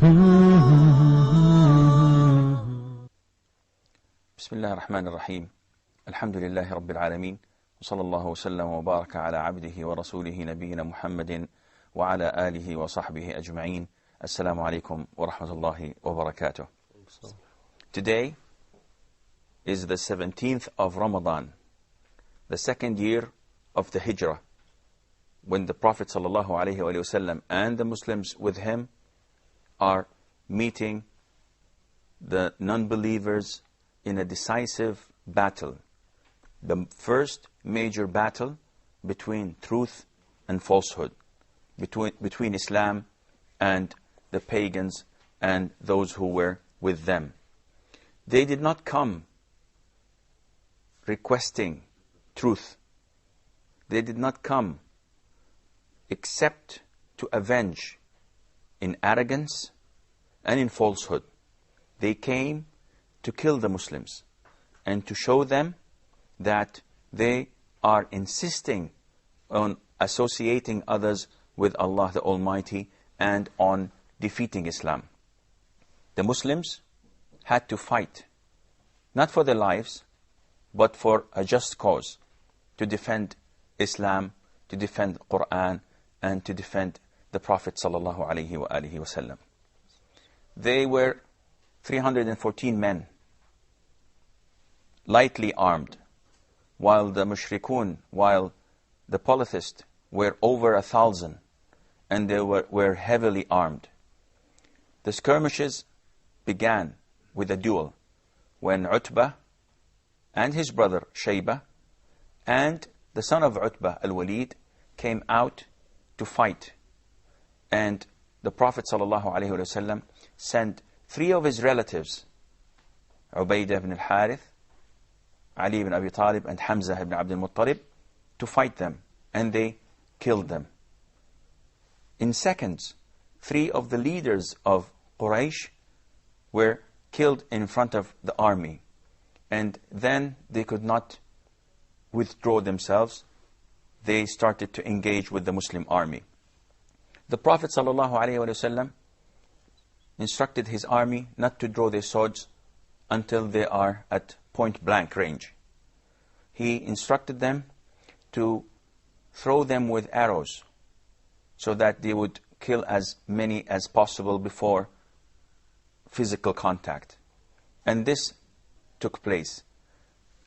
بسم الله الرحمن الرحيم. الحمد لله رب العالمين، وصلى الله وسلم وبارك على عبده ورسوله نبينا محمد وعلى آله وصحبه أجمعين. السلام عليكم ورحمة الله وبركاته. Today is the 17th of Ramadan, the second year of the Hijrah, when the Prophet ﷺ and the Muslims with him are meeting the non-believers in a decisive battle, the first major battle between truth and falsehood, between Islam and the pagans and those who were with them. They did not come requesting truth. They did not come except to avenge in arrogance and in falsehood. They came to kill the Muslims and to show them that they are insisting on associating others with Allah the Almighty and on defeating Islam. The Muslims had to fight, not for their lives, but for a just cause, to defend Islam, to defend Quran, and to defend the Prophet ﷺ. They were 314 men, lightly armed, while the mushrikun, while the polytheists were over 1,000, and they were heavily armed. The skirmishes began with a duel when Utbah and his brother Shaybah and the son of Utbah, Al-Walid, came out to fight. And the Prophet ﷺ sent 3 of his relatives, Ubaidah ibn al-Harith, Ali ibn Abi Talib, and Hamza ibn Abd al-Muttalib, to fight them, and they killed them. In seconds, 3 of the leaders of Quraysh were killed in front of the army, and then they could not withdraw themselves. They started to engage with the Muslim army. The Prophet ﷺ instructed his army not to draw their swords until they are at point-blank range. He instructed them to throw them with arrows so that they would kill as many as possible before physical contact. And this took place.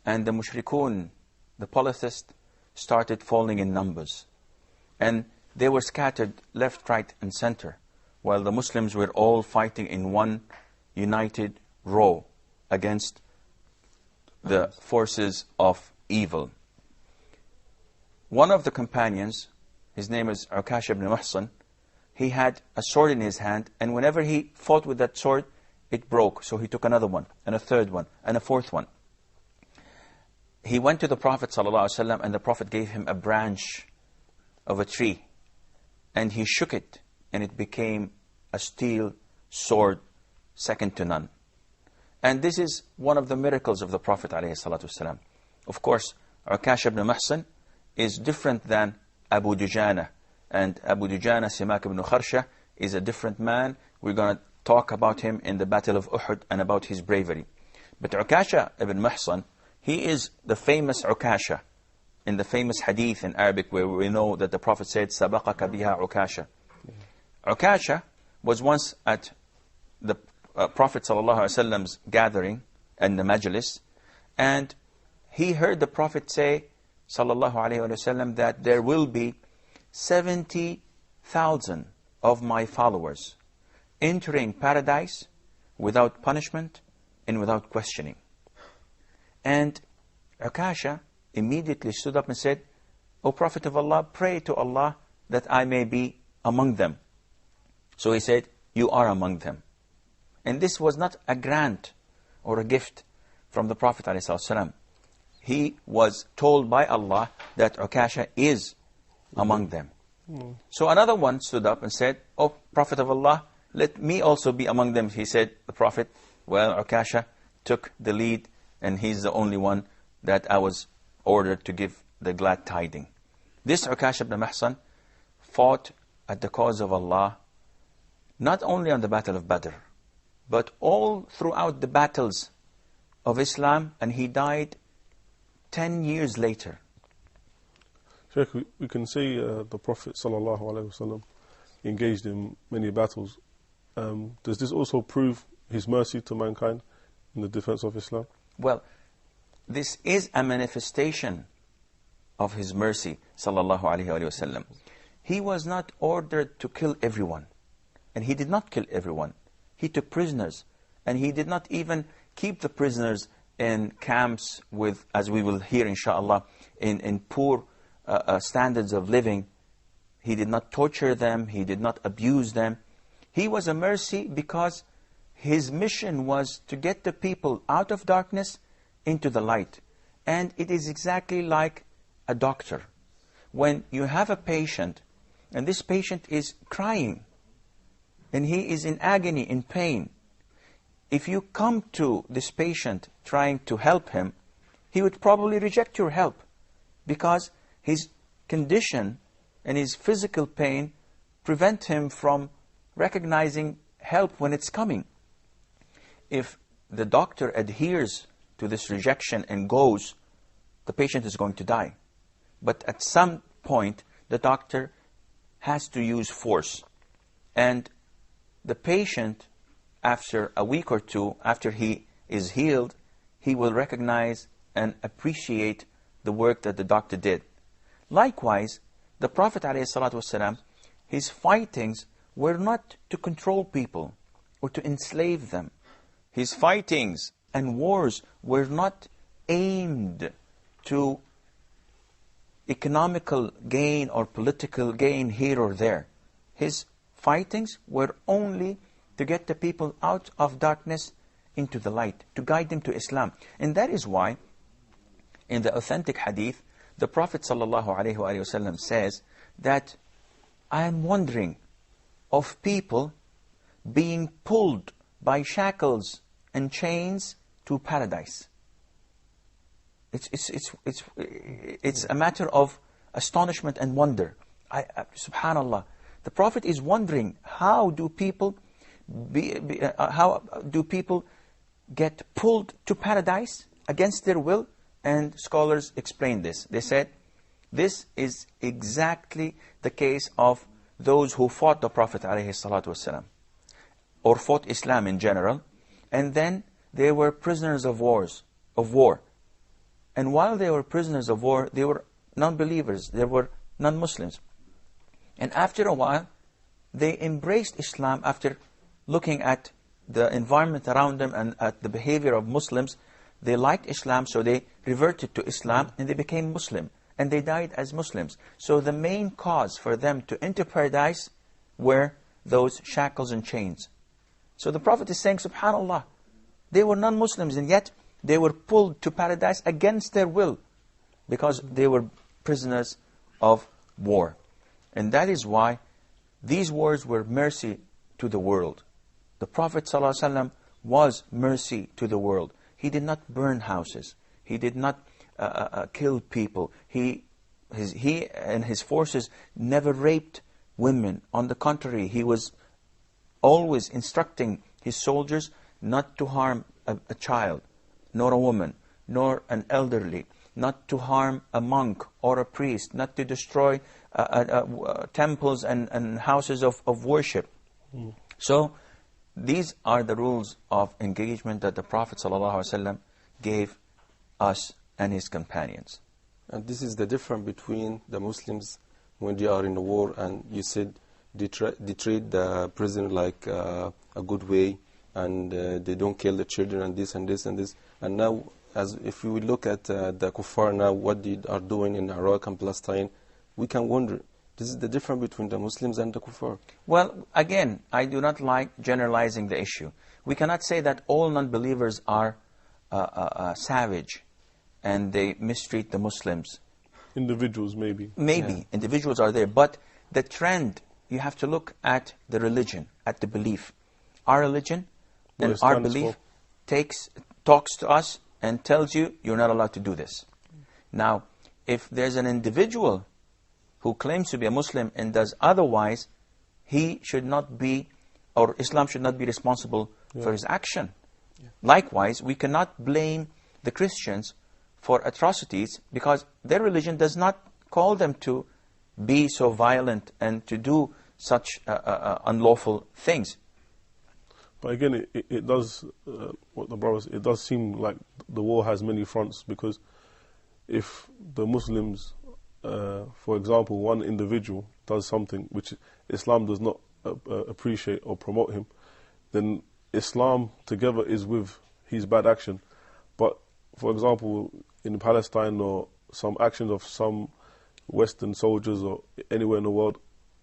And the mushrikun, the polytheists, started falling in numbers. And they were scattered left, right, and center, while the Muslims were all fighting in one united row against the forces of evil. One of the companions, his name is Ukasha ibn Muhsan, he had a sword in his hand, and whenever he fought with that sword, it broke. So he took another one, and a third one, and a fourth one. He went to the Prophet ﷺ, and the Prophet gave him a branch of a tree, and he shook it, and it became a steel sword second to none. And this is one of the miracles of the Prophet ﷺ. Of course, Ukasha ibn Muhsan is different than Abu Dujana. And Abu Dujana, Simak ibn Kharsha, is a different man. We're going to talk about him in the Battle of Uhud and about his bravery. But Ukasha ibn Muhsan, he is the famous Ukasha in the famous hadith in Arabic, where we know that the Prophet said, "Sabaqaka biha Ukasha." Ukasha was once at the Prophet ﷺ's gathering and the majlis, and he heard the Prophet say, ﷺ, that there will be 70,000 of my followers entering paradise without punishment and without questioning. And Ukasha immediately stood up and said, "O Prophet of Allah, pray to Allah that I may be among them." So he said, "You are among them." And this was not a grant or a gift from the Prophet ﷺ. He was told by Allah that Ukasha is among them. So another one stood up and said, "O Prophet of Allah, let me also be among them." He said, the Prophet, "Well, Ukasha took the lead, and he's the only one that I was ordered to give the glad tiding." This Ukasha ibn Muhsan fought at the cause of Allah not only on the Battle of Badr, but all throughout the battles of Islam, and he died 10 years later. Sheikh, we can say the Prophet ﷺ engaged in many battles. Does this also prove his mercy to mankind in the defense of Islam? Well, this is a manifestation of his mercy, sallallahu alaihi wasallam. He was not ordered to kill everyone, and he did not kill everyone. He took prisoners, and he did not even keep the prisoners in camps with, as we will hear inshallah, in poor standards of living. He did not torture them, he did not abuse them. He was a mercy because his mission was to get the people out of darkness into the light. And it is exactly like a doctor. When you have a patient, and this patient is crying, and he is in agony, in pain, if you come to this patient trying to help him, he would probably reject your help, because his condition and his physical pain prevent him from recognizing help when it's coming. If the doctor adheres to this rejection and goes, the patient is going to die. But at some point, the doctor has to use force. And the patient, after a week or two, after he is healed, he will recognize and appreciate the work that the doctor did. Likewise, the Prophet ﷺ, his fightings were not to control people or to enslave them. His fightings and wars were not aimed to economical gain or political gain here or there. His fightings were only to get the people out of darkness into the light, to guide them to Islam. And that is why, in the authentic hadith, the Prophet ﷺ says that I am wondering of people being pulled by shackles and chains to paradise. It's a matter of astonishment and wonder. Subhanallah, the Prophet is wondering, how do people get pulled to paradise against their will? And scholars explain this. They said, this is exactly the case of those who fought the Prophet ﷺ, or fought Islam in general, and then they were prisoners of war. And while they were prisoners of war, they were non-believers, they were non-Muslims. And after a while, they embraced Islam after looking at the environment around them and at the behavior of Muslims. They liked Islam, so they reverted to Islam and they became Muslim. And they died as Muslims. So the main cause for them to enter paradise were those shackles and chains. So the Prophet is saying, subhanallah, they were non-Muslims and yet they were pulled to paradise against their will because they were prisoners of war. And that is why these wars were mercy to the world. The Prophet ﷺ was mercy to the world. He did not burn houses. He did not kill people. He and his forces never raped women. On the contrary, he was always instructing his soldiers not to harm a child, nor a woman, nor an elderly, not to harm a monk or a priest, not to destroy temples and houses of worship. So these are the rules of engagement that the Prophet ﷺ gave us and his companions. And this is the difference between the Muslims when they are in the war, and you said they treat the prisoner like a good way, and they don't kill the children and this and this and this. And now, as if we look at the kuffar now, what they are doing in Iraq and Palestine, we can wonder, this is the difference between the Muslims and the kuffar. Well, again, I do not like generalizing the issue. We cannot say that all non-believers are savage and they mistreat the Muslims. Individuals, maybe. Maybe. Individuals are there. But the trend, you have to look at the religion, at the belief. Our religion and our belief talks to us and tells you, you're not allowed to do this. Now, if there's an individual who claims to be a Muslim and does otherwise, he should not be or Islam should not be responsible for his action. Likewise, we cannot blame the Christians for atrocities because their religion does not call them to be so violent and to do such unlawful things. But again, it does, what the brothers, it does seem like the war has many fronts, because if the Muslims, for example, one individual does something which Islam does not appreciate or promote him, then Islam together is with his bad action. But for example, in Palestine or some actions of some Western soldiers or anywhere in the world,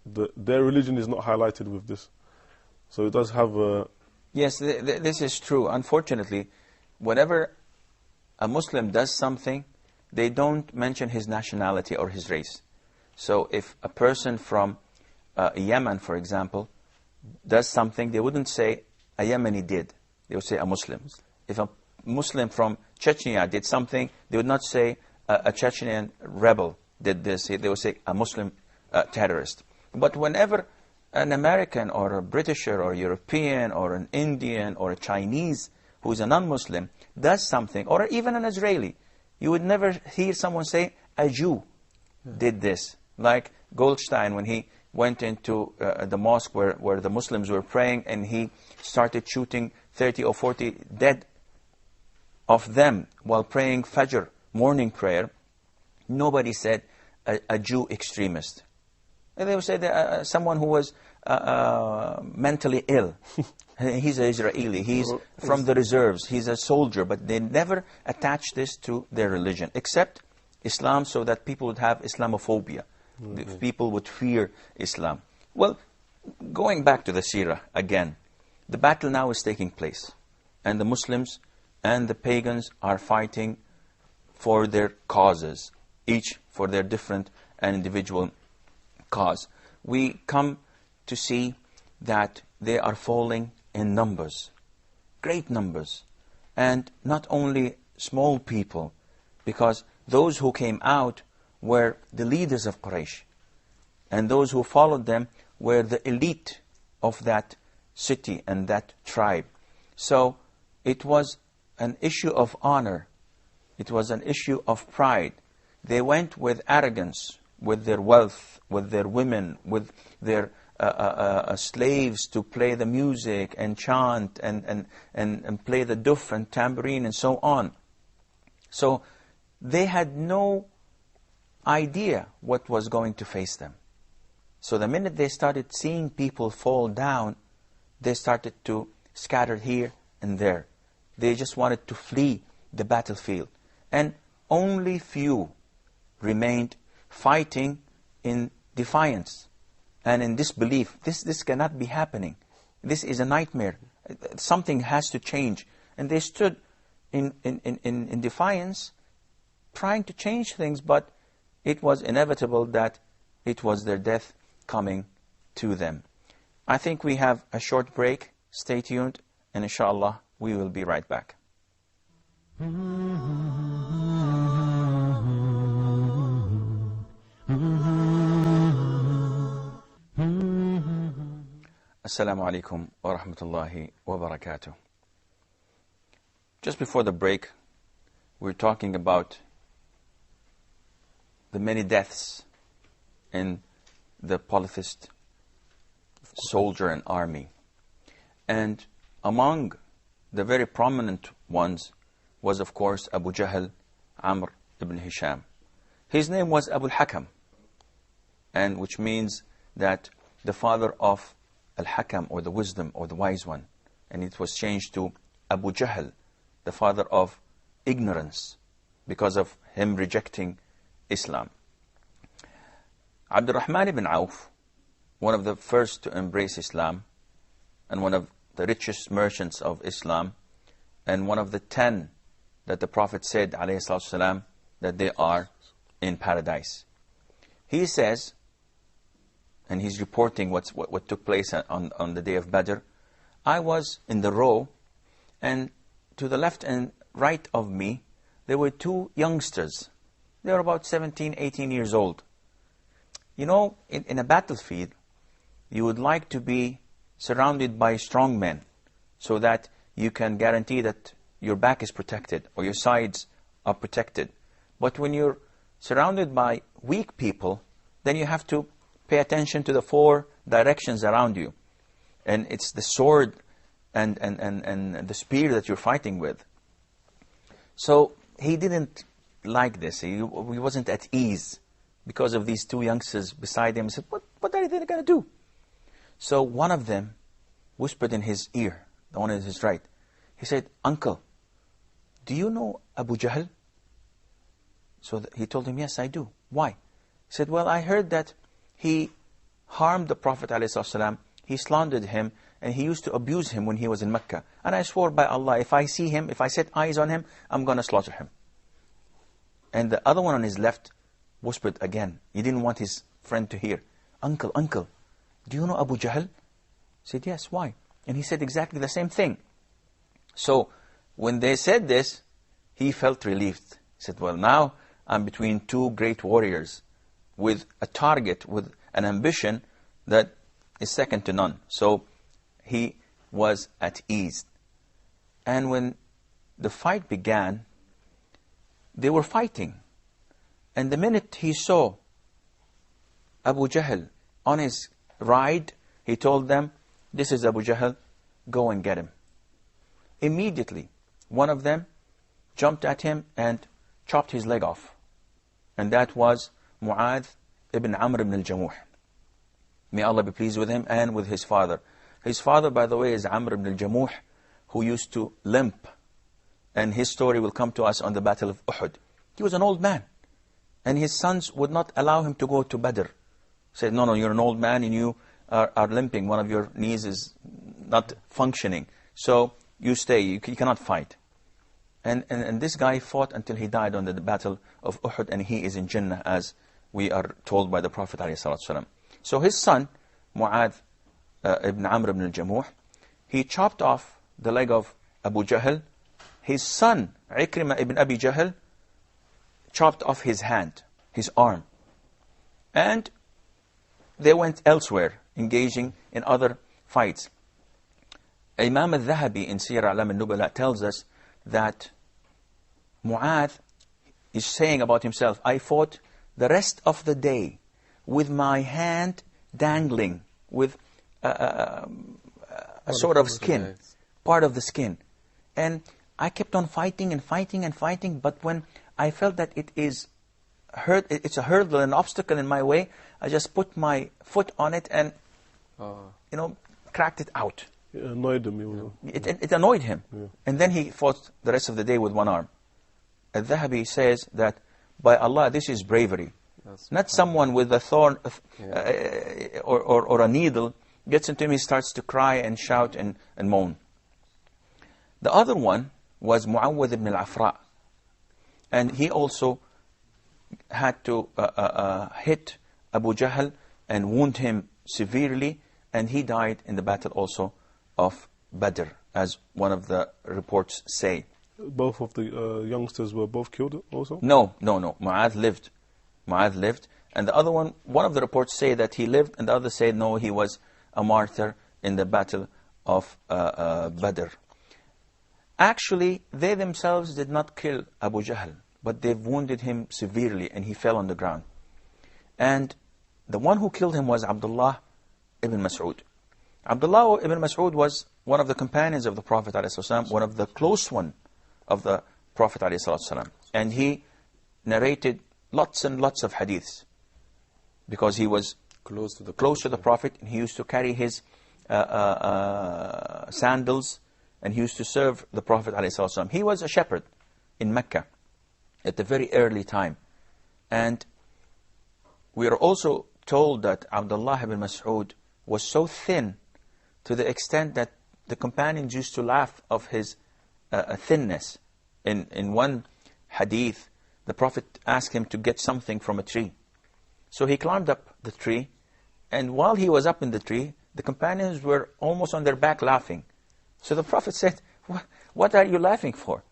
their religion is not highlighted with this. So it does have a... Yes, this is true. Unfortunately, whenever a Muslim does something, they don't mention his nationality or his race. So if a person from Yemen, for example, does something, they wouldn't say a Yemeni did. They would say a Muslim. If a Muslim from Chechnya did something, they would not say a Chechnyan rebel did this. They would say a Muslim terrorist. But whenever an American or a Britisher or European or an Indian or a Chinese who is a non-Muslim does something, or even an Israeli, you would never hear someone say a Jew did this. Like Goldstein, when he went into the mosque where the Muslims were praying, and he started shooting 30 or 40 dead of them while praying Fajr, morning prayer. Nobody said a Jew extremist. And they would say that, someone who was mentally ill. He's an Israeli, he's from the reserves, he's a soldier, but they never attach this to their religion, except Islam, so that people would have Islamophobia. People would fear Islam. Well, going back to the Seerah again, the battle now is taking place, and the Muslims and the pagans are fighting for their causes, each for their different and individual cause. We come to see that they are falling in numbers, great numbers, and not only small people, because those who came out were the leaders of Quraysh, and those who followed them were the elite of that city and that tribe. So it was an issue of honor, it was an issue of pride. They went with arrogance, with their wealth, with their women, with their slaves to play the music and chant and play the duf and tambourine and so on. So they had no idea what was going to face them. So the minute they started seeing people fall down, they started to scatter here and there. They just wanted to flee the battlefield. And only few remained fighting in defiance and in disbelief. This cannot be happening. This is a nightmare. Something has to change. And they stood in defiance, trying to change things, but it was inevitable that it was their death coming to them. I think we have a short break. Stay tuned, and inshallah, we will be right back. Assalamu alaikum wa rahmatullahi wa barakatuh. Just before the break, we were talking about the many deaths in the polytheist soldier and army. And among the very prominent ones was, of course, Abu Jahl, Amr ibn Hisham. His name was Abu al-Hakam, and which means that the father of Al-Hakam, or the wisdom, or the wise one. And it was changed to Abu Jahl, the father of ignorance, because of him rejecting Islam. Abdurrahman ibn Auf, one of the first to embrace Islam, and one of the richest merchants of Islam, and one of the 10 that the Prophet said, ﷺ, that they are in paradise. He says, and he's reporting what took place on the day of Badr, I was in the row, and to the left and right of me, there were 2 youngsters. They were about 17, 18 years old. You know, in a battlefield, you would like to be surrounded by strong men, so that you can guarantee that your back is protected or your sides are protected. But when you're surrounded by weak people, then you have to pay attention to the four directions around you. And it's the sword and the spear that you're fighting with. So he didn't like this. He wasn't at ease because of these two youngsters beside him. He said, what are they going to do? So one of them whispered in his ear, the one on his right. He said, "Uncle, do you know Abu Jahl?" So he told him, "Yes, I do." "Why?" He said, "Well, I heard that he harmed the Prophet ﷺ, he slandered him, and he used to abuse him when he was in Mecca. And I swore by Allah, if I see him, if I set eyes on him, I'm going to slaughter him." And the other one on his left whispered again. He didn't want his friend to hear. "Uncle, uncle, do you know Abu Jahl?" He said, "Yes, why?" And he said exactly the same thing. So when they said this, he felt relieved. He said, "Well, now I'm between two great warriors with a target, with an ambition that is second to none." So he was at ease. And when the fight began, they were fighting. And the minute he saw Abu Jahl on his ride, he told them, "This is Abu Jahl, go and get him." Immediately, one of them jumped at him and chopped his leg off. And that was Mu'adh ibn Amr ibn al-Jamuh. May Allah be pleased with him and with his father. His father, by the way, is Amr ibn al-Jamuh, who used to limp. And his story will come to us on the Battle of Uhud. He was an old man. And his sons would not allow him to go to Badr. Said, no, you're an old man and you are limping. One of your knees is not functioning. So you stay, you cannot fight. And this guy fought until he died on the Battle of Uhud, and he is in Jannah, as we are told by the Prophet ﷺ. So his son, Mu'adh ibn Amr ibn al-Jamuh, he chopped off the leg of Abu Jahl. His son, Ikrimah ibn Abi Jahl, chopped off his hand, his arm. And they went elsewhere, engaging in other fights. Imam al-Dhahabi in Siyar A'lam al-Nubala tells us that Mu'adh is saying about himself, "I fought the rest of the day with my hand dangling with a sort of skin, part of the skin. And I kept on fighting and fighting and fighting, but when I felt that it's a hurdle, an obstacle in my way, I just put my foot on it and, cracked it out." It annoyed him. It annoyed him. Yeah. And then he fought the rest of the day with one arm. Al-Dhahabi says that, by Allah, this is bravery. Not someone with a thorn or a needle gets into him, he starts to cry and shout and moan. The other one was Mu'awwadh ibn al-Afra. And he also had to hit Abu Jahl and wound him severely, and he died in the battle also of Badr, as one of the reports say. Both of the youngsters were both killed also? No. Mu'adh lived. Mu'adh lived. And the other one of the reports say that he lived, and the other say no, he was a martyr in the battle of Badr. Actually, they themselves did not kill Abu Jahl, but they wounded him severely, and he fell on the ground. And the one who killed him was Abdullah ibn Mas'ud. Abdullah ibn Mas'ud was one of the companions of the Prophet ﷺ, one of the close one of the Prophet ﷺ. And he narrated lots and lots of hadiths, because he was close to the Prophet, and he used to carry his sandals, and he used to serve the Prophet ﷺ. He was a shepherd in Mecca at the very early time. And we are also told that Abdullah ibn Mas'ud was so thin, to the extent that the companions used to laugh of his thinness. In one hadith, the Prophet asked him to get something from a tree. So he climbed up the tree, and while he was up in the tree, the companions were almost on their back laughing. So the Prophet said, what are you laughing for?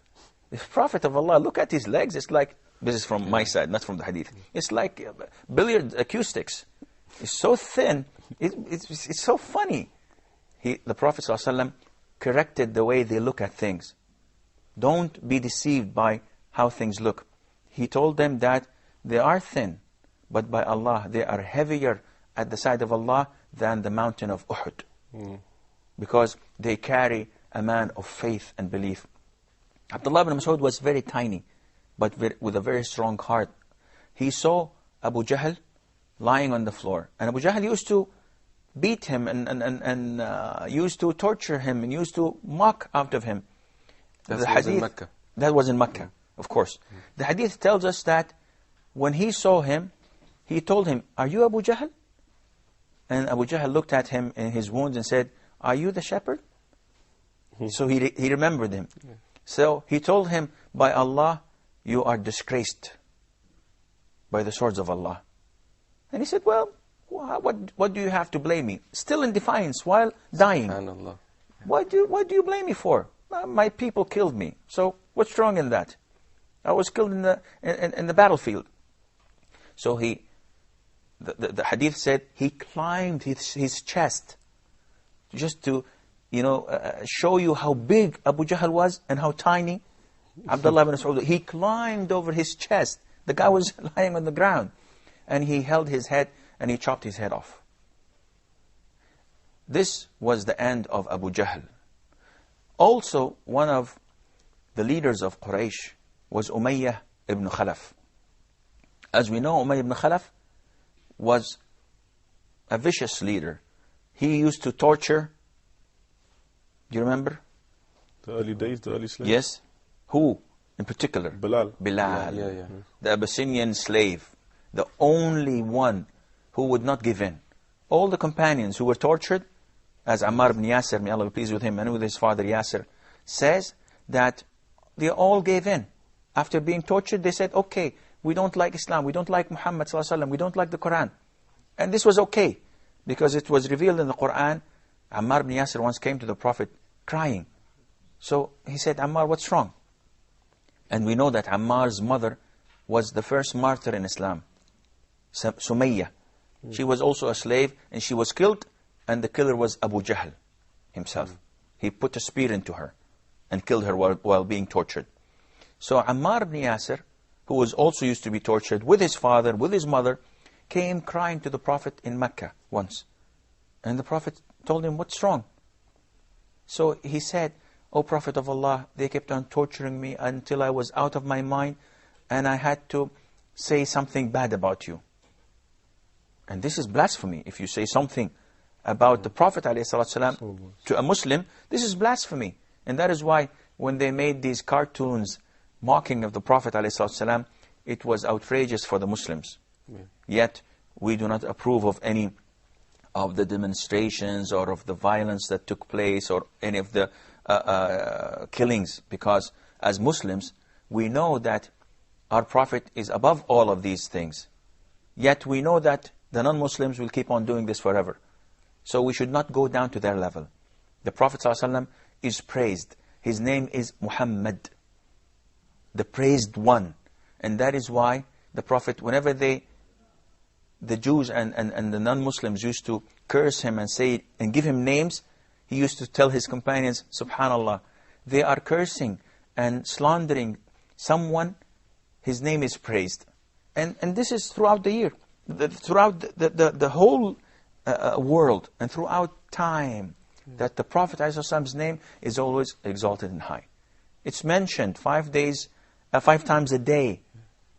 The Prophet of Allah, look at his legs, it's like, this is from my side, not from the hadith, it's like billiard acoustics. It's so thin, it's so funny. the Prophet ﷺ corrected the way they look at things. Don't be deceived by how things look. He told them that they are thin, but by Allah, they are heavier at the side of Allah than the mountain of Uhud. Because they carry a man of faith and belief. Abdullah ibn Mas'ud was very tiny, but with a very strong heart. He saw Abu Jahl lying on the floor. And Abu Jahl used to beat him and used to torture him and used to mock out of him. That was in Mecca. That was in Mecca, of course. The hadith tells us that when he saw him, he told him, "Are you Abu Jahl?" And Abu Jahl looked at him in his wounds and said, "Are you the shepherd?" So he remembered him. So he told him, "By Allah, you are disgraced by the swords of Allah." And he said, "Well, what do you have to blame me?" Still in defiance while dying. SubhanAllah. What do you blame me for? My people killed me. So what's wrong in that? I was killed in the battlefield. So the hadith said he climbed his chest just to, show you how big Abu Jahl was and how tiny Abdullah ibn Mas'ud. He climbed over his chest. The guy was lying on the ground, and he held his head and he chopped his head off. This was the end of Abu Jahl. Also, one of the leaders of Quraysh was Umayyah ibn Khalaf. As we know, Umayyah ibn Khalaf was a vicious leader. He used to torture. Do you remember? The early days, the early slaves? Yes. Who in particular? Bilal. Yeah. The Abyssinian slave. The only one who would not give in. All the companions who were tortured, as Ammar ibn Yasir, may Allah be pleased with him, and with his father Yasir, says that they all gave in. After being tortured, they said, "Okay, we don't like Islam, we don't like Muhammad sallallahu alaihi wasallam, we don't like the Quran." And this was okay, because it was revealed in the Quran. Ammar ibn Yasir once came to the Prophet crying. So he said, "Ammar, what's wrong?" And we know that Ammar's mother was the first martyr in Islam, Sumayyah. She was also a slave, and she was killed, and the killer was Abu Jahl himself. He put a spear into her and killed her while being tortured. So Ammar ibn Yasir, who was also used to be tortured with his father, with his mother, came crying to the Prophet in Mecca once. And the Prophet told him, "What's wrong?" So he said, "O Prophet of Allah, they kept on torturing me until I was out of my mind, and I had to say something bad about you." And this is blasphemy. If you say something about the Prophet ﷺ to a Muslim, this is blasphemy. And that is why when they made these cartoons mocking of the Prophet ﷺ, it was outrageous for the Muslims. Yet we do not approve of any of the demonstrations or of the violence that took place or any of the killings, because as Muslims we know that our Prophet is above all of these things. Yet we know that the non-Muslims will keep on doing this forever. So we should not go down to their level. The Prophet ﷺ is praised. His name is Muhammad, the praised one. And that is why the Prophet, whenever the Jews and the non-Muslims used to curse him and say and give him names, he used to tell his companions, "Subhanallah, they are cursing and slandering someone, his name is praised." And this is throughout the year, throughout the whole world, and throughout time, that the Prophet ﷺ's name is always exalted and high. It's mentioned 5 times a day,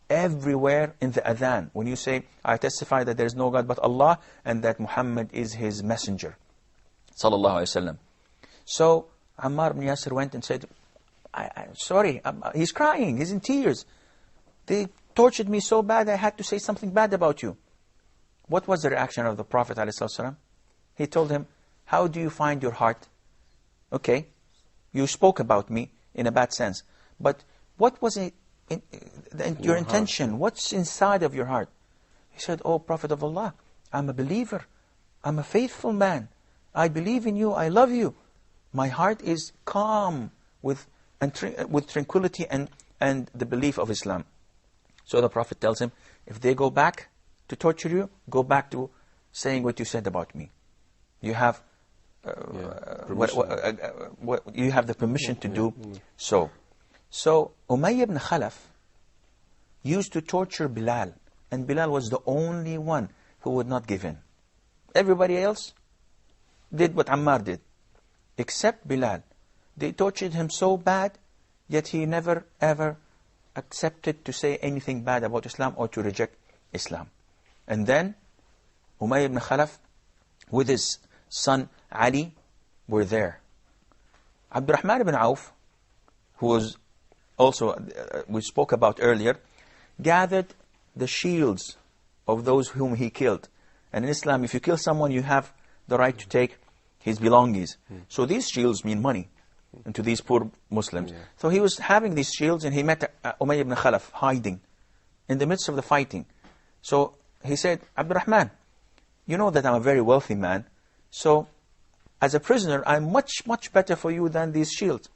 everywhere in the adhan. When you say, "I testify that there is no God but Allah, and that Muhammad is His messenger," sallallahu alaihi wasallam. So Ammar ibn Yasir went and said, "Sorry," he's crying, he's in tears. "They tortured me so bad, I had to say something bad about you." What was the reaction of the Prophet ﷺ? He told him, "How do you find your heart? Okay, you spoke about me in a bad sense, but what was it, your intention? What's inside of your heart?" He said, "Oh Prophet of Allah, I'm a believer. I'm a faithful man. I believe in you. I love you. My heart is calm with tranquility and the belief of Islam." So the Prophet tells him, "If they go back to torture you, go back to saying what you said about me. You have you have the permission to do so. So Umayyah ibn Khalaf used to torture Bilal, and Bilal was the only one who would not give in. Everybody else did what Ammar did, except Bilal. They tortured him so bad, yet he never ever accepted to say anything bad about Islam or to reject Islam. And then Umayyah ibn Khalaf with his son Ali were there. Abdurrahman ibn Auf, who was also, we spoke about earlier, gathered the shields of those whom he killed. And in Islam, if you kill someone, you have the right to take his belongings. So these shields mean money to these poor Muslims. So he was having these shields, and he met Umayyah ibn Khalaf hiding in the midst of the fighting. So he said, Abdurrahman, you know that I'm a very wealthy man, so as a prisoner, I'm much, much better for you than these shields.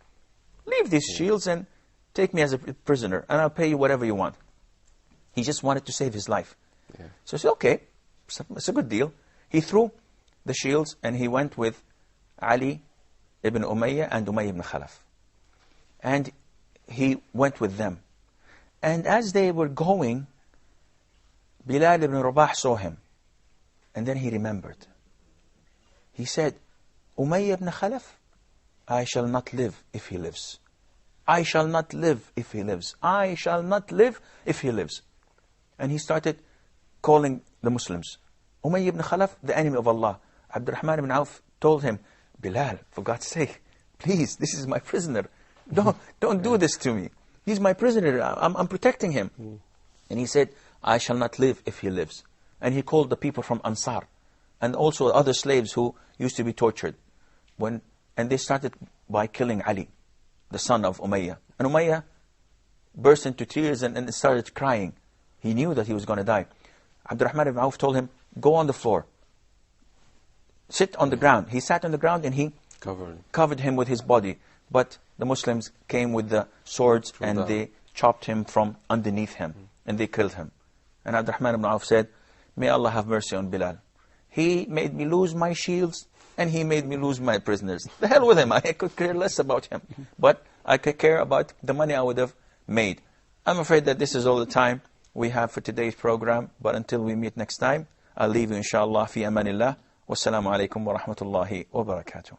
Leave these shields and take me as a prisoner, and I'll pay you whatever you want. He just wanted to save his life. So he said, okay, it's a good deal. He threw the shields, and he went with Ali ibn Umayyah and Umayyah ibn Khalaf. And he went with them. And as they were going, Bilal ibn Rabah saw him. And then he remembered. He said, Umayyah ibn Khalaf, I shall not live if he lives. I shall not live if he lives. I shall not live if he lives. And he started calling the Muslims. Umayyah ibn Khalaf, the enemy of Allah. Abdurrahman ibn Auf told him, Bilal, for God's sake, please, this is my prisoner. Don't do this to me. He's my prisoner. I'm protecting him. And he said, I shall not live if he lives. And he called the people from Ansar and also other slaves who used to be tortured. And they started by killing Ali, the son of Umayyah. And Umayyah burst into tears and started crying. He knew that he was going to die. Abdurrahman ibn Auf told him, go on the floor. Sit on the ground. He sat on the ground and he covered him with his body. But the Muslims came with the swords and they chopped him from underneath him. And they killed him. And Abdurrahman ibn Auf said, may Allah have mercy on Bilal. He made me lose my shields and he made me lose my prisoners. The hell with him. I could care less about him. But I could care about the money I would have made. I'm afraid that this is all the time we have for today's program. But until we meet next time, I'll leave you inshallah fi amanillah. Wassalamu alaikum wa rahmatullahi wa barakatuh.